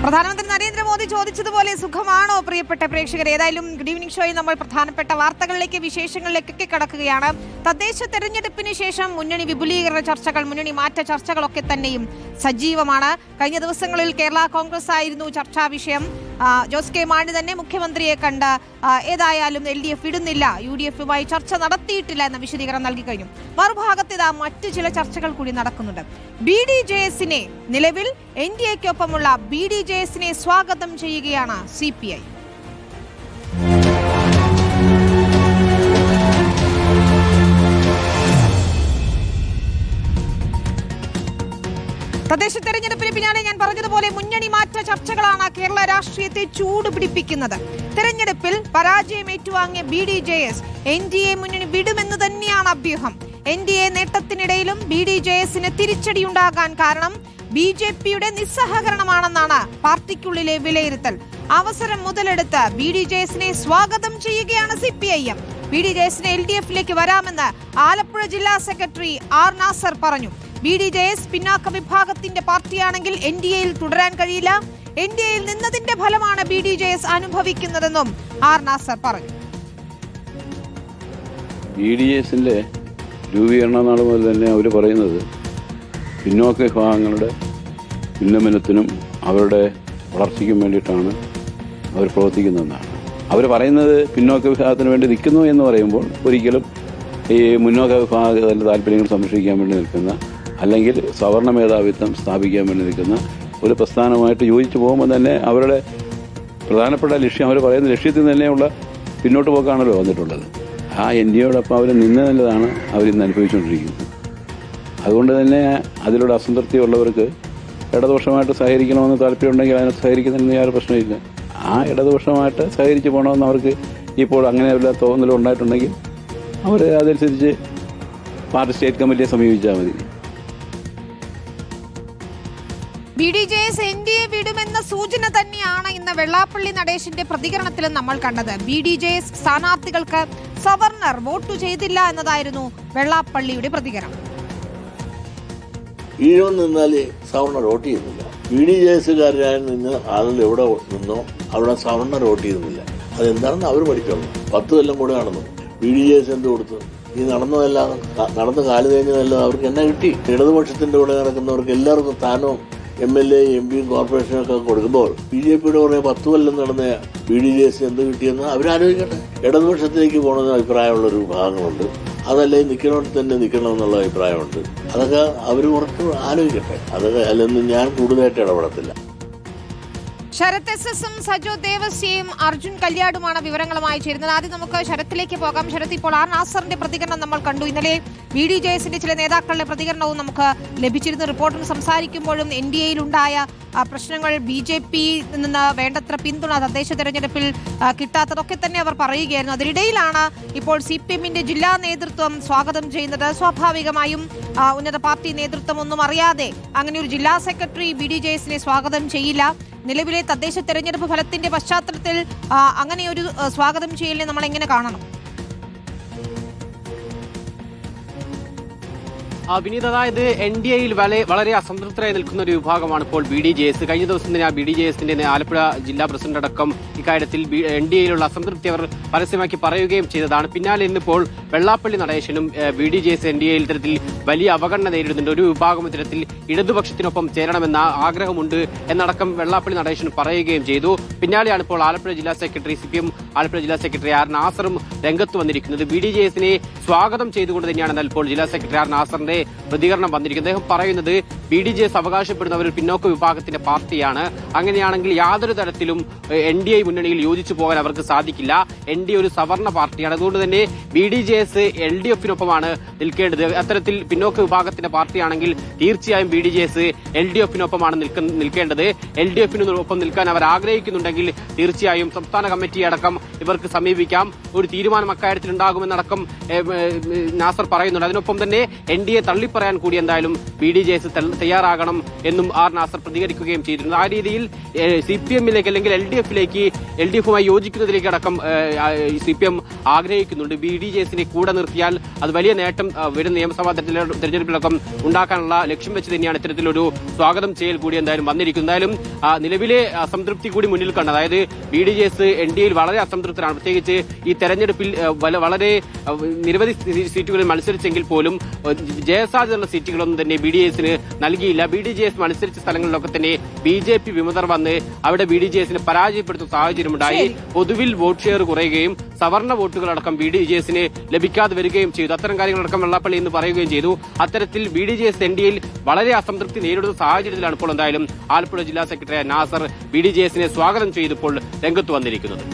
പ്രധാനമന്ത്രി നരേന്ദ്രമോദി ചോദിച്ചതുപോലെ സുഖമാണോ പ്രിയപ്പെട്ട പ്രേക്ഷകർ? ഏതായാലും ഗുഡ് ഈവനിംഗ് ഷോയിൽ നമ്മൾ പ്രധാനപ്പെട്ട വാർത്തകളിലേക്ക് വിശേഷങ്ങളിലേക്കൊക്കെ കടക്കുകയാണ്. തദ്ദേശ തെരഞ്ഞെടുപ്പിന് ശേഷം മുന്നണി വിപുലീകരണ ചർച്ചകൾ, മുന്നണി മാറ്റ ചർച്ചകളൊക്കെ തന്നെയും സജീവമാണ്. കഴിഞ്ഞ ദിവസങ്ങളിൽ കേരള കോൺഗ്രസ് ആയിരുന്നു ചർച്ചാ വിഷയം. ജോസ് കെ മാണി തന്നെ മുഖ്യമന്ത്രിയെ കണ്ട് ഏതായാലും LDF ഇടുന്നില്ല, UDF-യുമായി ചർച്ച നടത്തിയിട്ടില്ല എന്ന വിശദീകരണം നൽകി കഴിഞ്ഞു. മറുഭാഗത്ത് ഇതാ മറ്റു ചില ചർച്ചകൾ കൂടി നടക്കുന്നുണ്ട്. BDJS-നെ നിലവിൽ NDA-ക്കൊപ്പമുള്ള BDJS-നെ സ്വാഗതം ചെയ്യുകയാണ് CPI. തദ്ദേശ തെരഞ്ഞെടുപ്പിന് പിന്നാലെ ഞാൻ പറഞ്ഞതുപോലെ മുന്നണി മാറ്റ ചർച്ചകളാണ് കേരള രാഷ്ട്രീയത്തെ ചൂടുപിടിപ്പിക്കുന്നത്. തെരഞ്ഞെടുപ്പിൽ പരാജയം ഏറ്റുവാങ്ങിയ BDJS NDA മുന്നണി വിടുമെന്ന് തന്നെയാണ് അഭ്യൂഹം. NDA നേട്ടത്തിനിടയിലും BDJS-ന് തിരിച്ചടിയുണ്ടാകാൻ കാരണം BJP-യുടെ നിസ്സഹകരണമാണെന്നാണ് പാർട്ടിക്കുള്ളിലെ വിലയിരുത്തൽ. അവസരം മുതലെടുത്ത് BDJS-നെ സ്വാഗതം ചെയ്യുകയാണ് CPIM. BDJS-ന് LDF-ലേക്ക് വരാമെന്ന് ആലപ്പുഴ ജില്ലാ സെക്രട്ടറി R. നാസർ പറഞ്ഞു. BDJS പിന്നാക്ക വിഭാഗത്തിന്റെ പാർട്ടിയാണെങ്കിൽ NDA-യിൽ തുടരാൻ കഴിയില്ല. NDA-യിൽ നിന്നതിന്റെ ഫലമാണ് BDJS അനുഭവിക്കുന്നതെന്നും R. നാസർ പറഞ്ഞു. BDJS-ന്റെ രൂപീകരണ നാൾ മുതൽ തന്നെ അവർ പറയുന്നത് പിന്നോക്ക വിഭാഗങ്ങളുടെ ഉന്നമനത്തിനും അവരുടെ വളർച്ചയ്ക്കും വേണ്ടിയിട്ടാണ് അവർ പ്രവർത്തിക്കുന്നതെന്നാണ്. അവർ പറയുന്നത് പിന്നോക്ക വിഭാഗത്തിന് വേണ്ടി നിൽക്കുന്നു എന്ന് പറയുമ്പോൾ ഒരിക്കലും ഈ മുന്നോക്ക വിഭാഗത്തിന്റെ താല്പര്യങ്ങൾ സംരക്ഷിക്കാൻ വേണ്ടി നിൽക്കുന്ന, അല്ലെങ്കിൽ സവർണ മേധാവിത്വം സ്ഥാപിക്കാൻ വേണ്ടി നിൽക്കുന്ന ഒരു പ്രസ്ഥാനമായിട്ട് യോജിച്ചു പോകുമ്പോൾ തന്നെ അവരുടെ പ്രധാനപ്പെട്ട ലക്ഷ്യം, അവർ പറയുന്ന ലക്ഷ്യത്തിൽ തന്നെയുള്ള പിന്നോട്ട് പോക്കാണല്ലോ വന്നിട്ടുള്ളത്. ആ NDA-യോടൊപ്പം അവർ നിന്നതാണ് അവരിന്ന് അനുഭവിച്ചുകൊണ്ടിരിക്കുന്നത്. അതുകൊണ്ട് തന്നെ അതിലൂടെ അസംതൃപ്തി ഉള്ളവർക്ക് ഇടതുപക്ഷമായിട്ട് സഹകരിക്കണമെന്ന് താല്പര്യമുണ്ടെങ്കിൽ അതിനെ സഹകരിക്കുന്നതിന് യാതൊരു പ്രശ്നമില്ല. ആ ഇടതുപക്ഷമായിട്ട് സഹകരിച്ച് പോകണമെന്ന് അവർക്ക് ഇപ്പോൾ അങ്ങനെ വല്ല തോന്നലും ഉണ്ടായിട്ടുണ്ടെങ്കിൽ അവർ അതനുസരിച്ച് പാർട്ടി സ്റ്റേറ്റ് കമ്മിറ്റിയെ സമീപിച്ചാൽ മതി. BDJS NDA വിടുമെന്ന സൂചന തന്നെയാണ് ഇന്ന് വെള്ളാപ്പള്ളി നടേശന്റെ പ്രതികരണത്തിലും നമ്മൾ കണ്ടത്. BDJS സ്ഥാനാർത്ഥികൾക്ക് സവർണർ വോട്ട് ചെയ്തില്ല എന്നതായിരുന്നു വെള്ളാപ്പള്ളിയുടെ പ്രതികരണം. ഈഴം നിന്നാല് സവർണർ വോട്ട് ചെയ്യുന്നില്ല. BDJS-കാരായി നിന്ന് ആളുകൾ എവിടെ നിന്നോ അവിടെ സവർണർ വോട്ട് ചെയ്യുന്നില്ല. അതെന്താണെന്ന് അവർ പഠിക്കണം. 10 കൊല്ലം കൂടെ നടന്നു. BDJS എന്ത് കൊടുത്തു? ഈ നടന്നതെല്ലാം നടന്ന കാല് കഴിഞ്ഞതെല്ലാം അവർക്ക് എന്നാ കിട്ടി? ഇടതുപക്ഷത്തിന്റെ കൂടെ നടക്കുന്നവർക്ക് എല്ലാവർക്കും സ്ഥാനവും MLA, MP, കോർപ്പറേഷനും ഒക്കെ കൊടുക്കുമ്പോൾ BJP-യുടെ കുറേ 10 കൊല്ലം നടന്ന BDJS എന്ത് കിട്ടിയെന്ന് അവരാലോചിക്കട്ടെ. ഇടതുപക്ഷത്തിലേക്ക് പോകണമെന്ന് അഭിപ്രായമുള്ളൊരു വിഭാഗങ്ങളുണ്ട്. അതല്ലേ നിൽക്കണമെങ്കിൽ തന്നെ നിൽക്കണമെന്നുള്ള അഭിപ്രായമുണ്ട്. അതൊക്കെ അവർ കുറച്ച് ആലോചിക്കട്ടെ. അതൊക്കെ അല്ലെന്ന് ഞാൻ കൂടുതലായിട്ട് ഇടപെടത്തില്ല. ശരത് SS-ഉം സജോ ദേവസ്യയും അർജുൻ കല്യാടുമാണ് വിവരങ്ങളുമായി ചേരുന്നത്. ആദ്യം നമുക്ക് ശരത്തിലേക്ക് പോകാം. ശരത്, ഇപ്പോൾ R. നാസറിന്റെ പ്രതികരണം നമ്മൾ കണ്ടു. ഇന്നലെ BDJS-ന്റെ ചില നേതാക്കളുടെ പ്രതികരണവും നമുക്ക് ലഭിച്ചിരുന്നു. റിപ്പോർട്ടർ സംസാരിക്കുമ്പോഴും NDA-യിലുണ്ടായ പ്രശ്നങ്ങൾ, BJP-യിൽ നിന്ന് വേണ്ടത്ര പിന്തുണ തദ്ദേശ തെരഞ്ഞെടുപ്പിൽ കിട്ടാത്തതൊക്കെ തന്നെ അവർ പറയുകയായിരുന്നു. അതിനിടയിലാണ് ഇപ്പോൾ CPM-ന്റെ ജില്ലാ നേതൃത്വം സ്വാഗതം ചെയ്യുന്നത്. സ്വാഭാവികമായും ഉന്നത പാർട്ടി നേതൃത്വം ഒന്നും അറിയാതെ അങ്ങനെ ഒരു ജില്ലാ സെക്രട്ടറി BDJS-നെ സ്വാഗതം ചെയ്യില്ല. നിലവിലെ തദ്ദേശ തെരഞ്ഞെടുപ്പ് ഫലത്തിന്റെ പശ്ചാത്തലത്തിൽ അങ്ങനെ ഒരു സ്വാഗതം ചെയ്യലിനെ നമ്മൾ എങ്ങനെ കാണണം? വിനീത്, അതായത് NDA-യിൽ വളരെ അസംതൃപ്തരായി നിൽക്കുന്ന ഒരു വിഭാഗമാണ് ഇപ്പോൾ BDJS. കഴിഞ്ഞ ദിവസം തന്നെ BDJS-ന്റെ ആലപ്പുഴ ജില്ലാ പ്രസിഡന്റ് അടക്കം ഇക്കാര്യത്തിൽ NDA-യിലുള്ള അസംതൃപ്തി അവർ പരസ്യമാക്കി പറയുകയും ചെയ്തതാണ്. പിന്നാലെ ഇന്നിപ്പോൾ വെള്ളാപ്പള്ളി നടേശനും BDJS NDA-യിൽ ഇത്തരത്തിൽ വലിയ അവഗണന നേരിടുന്നുണ്ട്. ഒരു വിഭാഗം ഇത്തരത്തിൽ ഇടതുപക്ഷത്തിനൊപ്പം ചേരണമെന്ന ആഗ്രഹമുണ്ട് എന്നടക്കം വെള്ളാപ്പള്ളി നടേശൻ പറയുകയും ചെയ്തു. പിന്നാലെയാണ് ഇപ്പോൾ ആലപ്പുഴ ജില്ലാ സെക്രട്ടറി CPM ആലപ്പുഴ ജില്ലാ സെക്രട്ടറി R. നാസറും രംഗത്ത് വന്നിരിക്കുന്നത്. BDJS-നെ സ്വാഗതം ചെയ്തുകൊണ്ട് തന്നെയാണ് എന്നാൽ ഇപ്പോൾ ജില്ലാ സെക്രട്ടറി R. നാസറിന്റെ പ്രതികരണം വന്നിരിക്കുന്നത്. അദ്ദേഹം പറയുന്നത് BDJS അവകാശപ്പെടുന്നവർ പിന്നോക്ക വിഭാഗത്തിന്റെ പാർട്ടിയാണ്. അങ്ങനെയാണെങ്കിൽ യാതൊരു തരത്തിലും NDA മുന്നണിയിൽ യോജിച്ചു പോകാൻ അവർക്ക് സാധിക്കില്ല. NDA ഒരു സവർണ പാർട്ടിയാണ്. അതുകൊണ്ട് തന്നെ BDJS LDF-നൊപ്പമാണ് നിൽക്കേണ്ടത്. അത്തരത്തിൽ പിന്നോക്ക വിഭാഗത്തിന്റെ പാർട്ടിയാണെങ്കിൽ തീർച്ചയായും BDJS LDF-നൊപ്പമാണ് നിൽക്കേണ്ടത്. LDF-നൊപ്പം നിൽക്കാൻ അവർ ആഗ്രഹിക്കുന്നുണ്ടെങ്കിൽ തീർച്ചയായും സംസ്ഥാന കമ്മിറ്റി അടക്കം ഇവർക്ക് സമീപിക്കാം. ഒരു തീരുമാനം അക്കാര്യത്തിൽ ഉണ്ടാകുമെന്നടക്കം നാസർ പറയുന്നുണ്ട്. അതിനൊപ്പം തന്നെ NDA തള്ളിപ്പറയാൻ കൂടി എന്തായാലും BDJS തയ്യാറാകണം എന്നും R. നാസർ പ്രതികരിക്കുകയും ചെയ്തിരുന്നു. ആ രീതിയിൽ CPM-ലേക്ക് അല്ലെങ്കിൽ LDF-യുമായി യോജിക്കുന്നതിലേക്ക് അടക്കം CPM ആഗ്രഹിക്കുന്നുണ്ട്. BDJS-നെ കൂടെ നിർത്തിയാൽ അത് വലിയ നേട്ടം വരും നിയമസഭാ തെരഞ്ഞെടുപ്പിൽ തെരഞ്ഞെടുപ്പിലൊക്കെ ഉണ്ടാക്കാനുള്ള ലക്ഷ്യം വെച്ച് തന്നെയാണ് ഇത്തരത്തിലൊരു സ്വാഗതം ചെയ്യൽ കൂടി എന്തായാലും വന്നിരിക്കുന്നത്. എന്തായാലും നിലവിലെ അസംതൃപ്തി കൂടി മുന്നിൽ കണ്ട്, അതായത് BDJS NDAയിൽ വളരെ അസംതൃപ്തരാണ്. പ്രത്യേകിച്ച് ഈ തെരഞ്ഞെടുപ്പിൽ വളരെ നിരവധി സീറ്റുകളിൽ മത്സരിച്ചെങ്കിൽ പോലും ജയസാധ്യതയുള്ള സീറ്റുകളൊന്നും തന്നെ BDJSന് നൽകിയില്ല. BDJS മത്സരിച്ച സ്ഥലങ്ങളിലൊക്കെ തന്നെ BJP വിമതർ വന്ന് അവിടെ BDJSനെ പരാജയപ്പെടുത്തുന്ന സാഹചര്യമുണ്ടായി. പൊതുവിൽ വോട്ട് ഷെയർ കുറയുകയും സവർണ വോട്ടുകളടക്കം BDJSന് ലഭിക്കാതെ വരികയും ചെയ്തു. അത്തരം കാര്യങ്ങളടക്കം വെള്ളാപ്പള്ളി എന്ന് പറയുകയും ചെയ്തു. അത്തരത്തിൽ BDJS NDAയിൽ വളരെ അസംതൃപ്തി നേരിടുന്ന സാഹചര്യത്തിലാണ് ഇപ്പോൾ എന്തായാലും ആലപ്പുഴ ജില്ലാ സെക്രട്ടറി നാസർ BDJSനെ സ്വാഗതം ചെയ്തപ്പോൾ രംഗത്ത് വന്നിരിക്കുന്നത്.